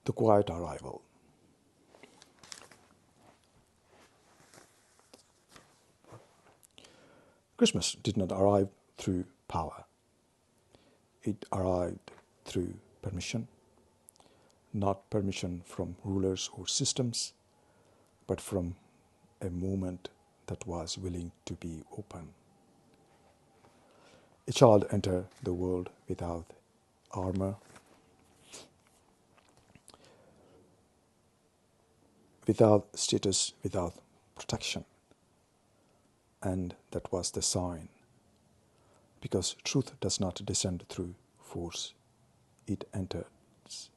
The quiet arrival. Christmas did not arrive through power. It arrived through permission, not permission from rulers or systems, but from a moment that was willing to be open. A child entered the world without armor, without status, without protection. And that was the sign. Because truth does not descend through force. It enters.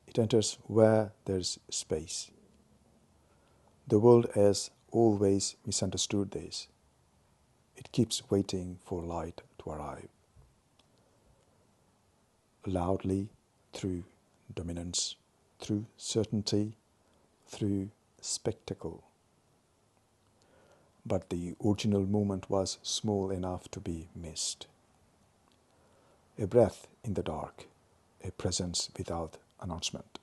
It enters where there's space. The world has always misunderstood this. It keeps waiting for light to arrive. Loudly, through dominance, through certainty, through spectacle. But the original moment was small enough to be missed. A breath in the dark, a presence without announcement,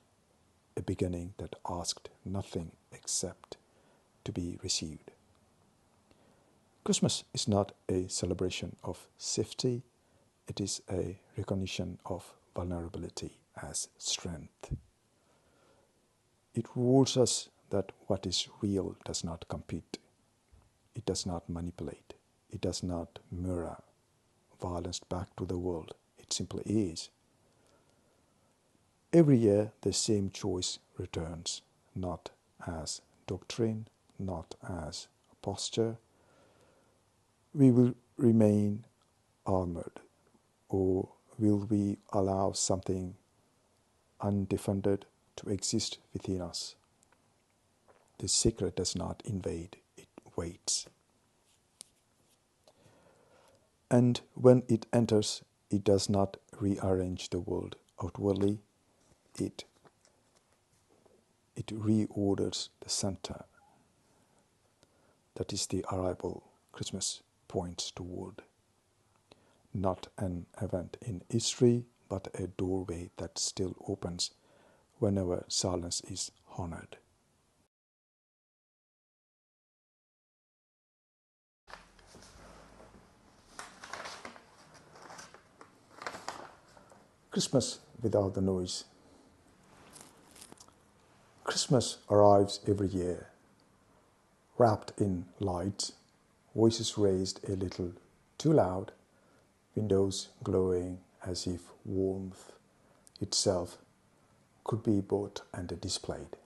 a beginning that asked nothing except to be received. Christmas is not a celebration of safety, it is a recognition of vulnerability as strength. It warns us that what is real does not compete. It does not manipulate. It does not mirror violence back to the world. It simply is. Every year, the same choice returns, not as doctrine, not as posture. We will remain armored, or will we allow something undefended to exist within us? The secret does not invade. Waits. And when it enters, it does not rearrange the world outwardly, it reorders the center. That is the arrival Christmas points toward. Not an event in history, but a doorway that still opens whenever silence is honored. Christmas without the noise. Christmas arrives every year, wrapped in lights, voices raised a little too loud, windows glowing as if warmth itself could be bought and displayed.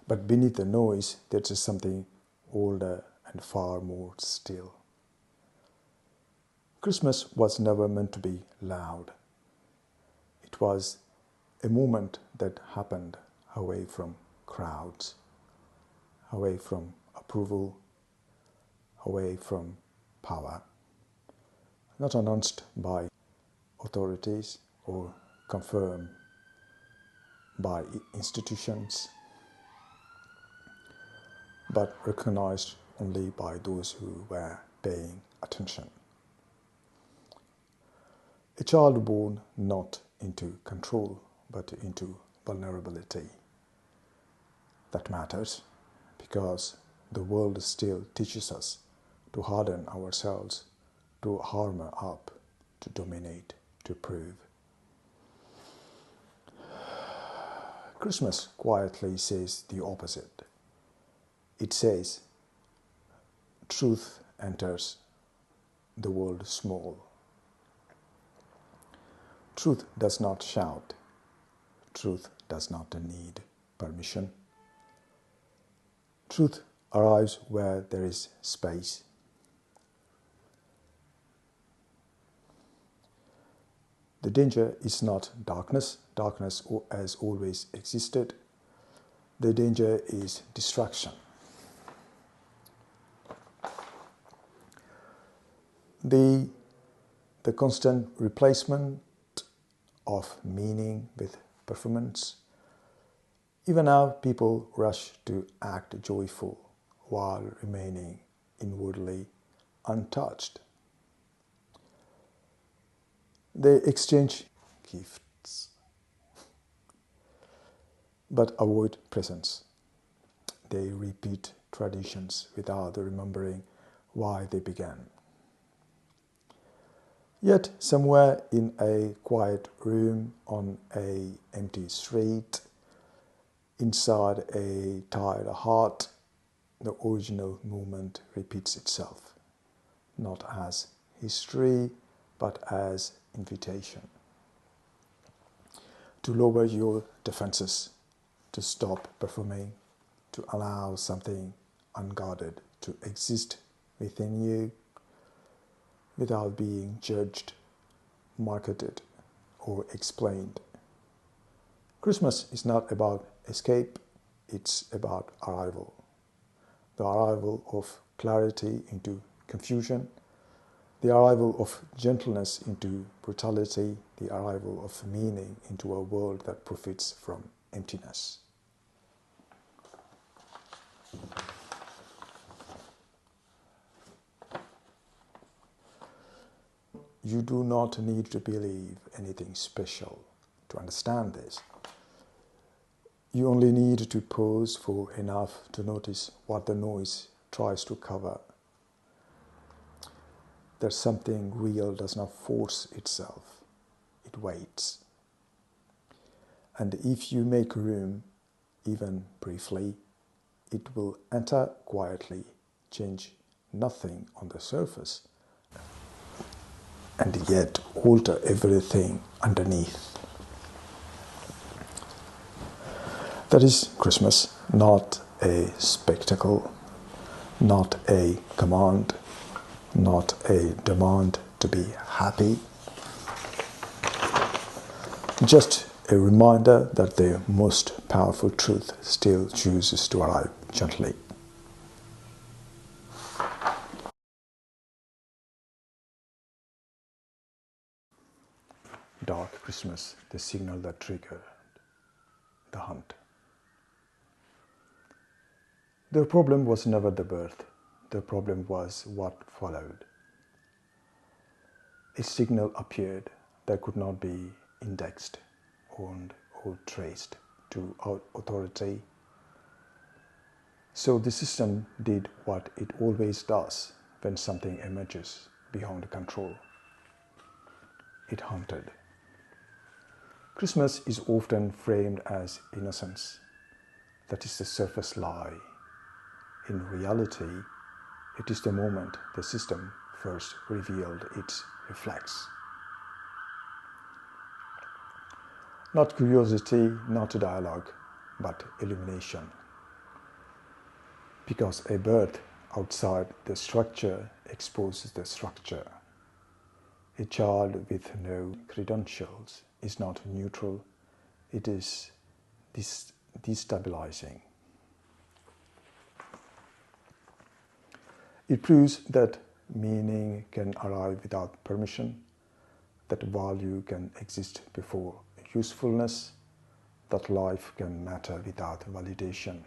But beneath the noise, there is something older and far more still. Christmas was never meant to be loud. It was a moment that happened away from crowds, away from approval, away from power, not announced by authorities or confirmed by institutions, but recognized only by those who were paying attention. A child born not into control, but into vulnerability. That matters because the world still teaches us to harden ourselves, to armor up, to dominate, to prove. Christmas quietly says the opposite. It says, truth enters the world small. Truth does not shout. Truth does not need permission. Truth arrives where there is space. The danger is not darkness. Darkness has always existed. The danger is distraction. The constant replacement of meaning with performance. Even now, people rush to act joyful while remaining inwardly untouched. They exchange gifts, but avoid presence. They repeat traditions without remembering why they began. Yet somewhere in a quiet room on an empty street, inside a tired heart, the original movement repeats itself, not as history, but as invitation. To lower your defenses, to stop performing, to allow something unguarded to exist within you without being judged, marketed, or explained. Christmas is not about escape, it's about arrival. The arrival of clarity into confusion, the arrival of gentleness into brutality, the arrival of meaning into a world that profits from emptiness. You do not need to believe anything special to understand this. You only need to pause for enough to notice what the noise tries to cover. That something real does not force itself, it waits. And if you make room, even briefly, it will enter quietly, change nothing on the surface, and yet alter everything underneath. That is Christmas, not a spectacle, not a command, not a demand to be happy. Just a reminder that the most powerful truth still chooses to arrive gently. Dark Christmas, the signal that triggered the hunt. The problem was never the birth. The problem was what followed. A signal appeared that could not be indexed, owned, or traced to authority. So the system did what it always does when something emerges beyond control. It hunted. Christmas is often framed as innocence. That is the surface lie. In reality, it is the moment the system first revealed its reflex. Not curiosity, not dialogue, but illumination. Because a birth outside the structure exposes the structure. A child with no credentials is not neutral, it is destabilizing. It proves that meaning can arrive without permission, that value can exist before usefulness, that life can matter without validation,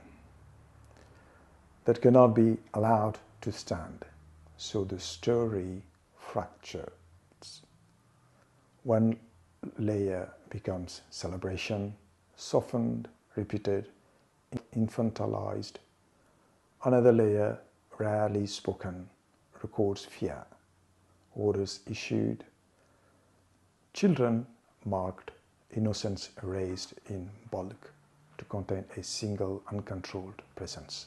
that cannot be allowed to stand. So the story fractures. One layer becomes celebration, softened, repeated, infantilized. Another layer, rarely spoken, records fear, orders issued, children marked, innocence erased in bulk to contain a single uncontrolled presence.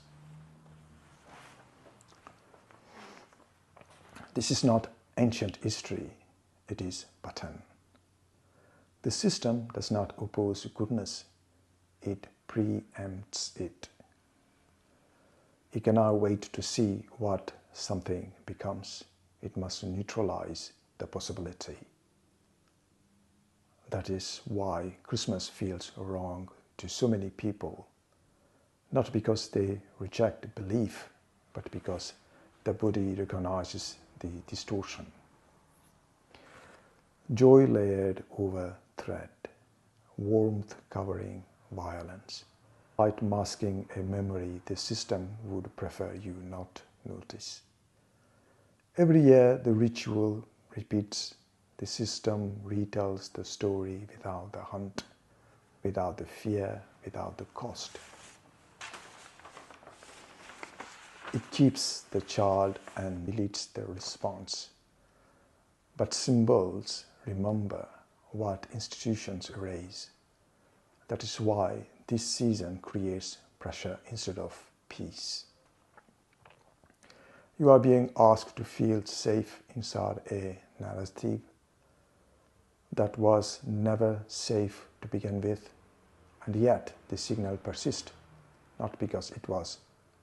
This is not ancient history, it is pattern. The system does not oppose goodness, it preempts it. It cannot wait to see what something becomes. It must neutralize the possibility. That is why Christmas feels wrong to so many people, not because they reject belief, but because the body recognizes the distortion. Joy layered over threat, warmth covering violence, light masking a memory the system would prefer you not notice. Every year the ritual repeats, the system retells the story without the hunt, without the fear, without the cost. It keeps the child and deletes the response. But symbols remember what institutions erase. That is why this season creates pressure instead of peace. You are being asked to feel safe inside a narrative that was never safe to begin with, and yet the signal persists, not because it was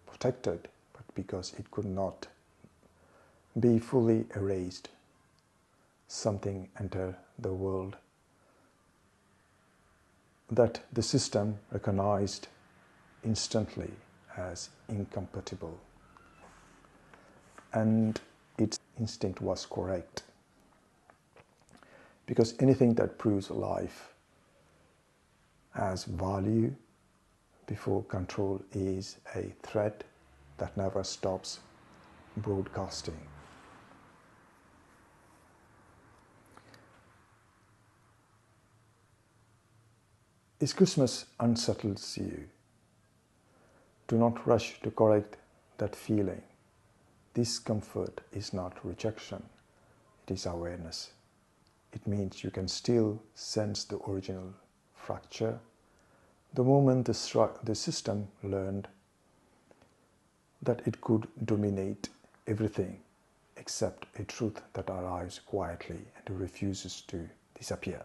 protected, but because it could not be fully erased. Something entered the world that the system recognized instantly as incompatible, and its instinct was correct. Because anything that proves life has value before control is a threat that never stops broadcasting. If Christmas unsettles you, do not rush to correct that feeling. Discomfort is not rejection, it is awareness. It means you can still sense the original fracture. The moment the system learned that it could dominate everything except a truth that arrives quietly and refuses to disappear.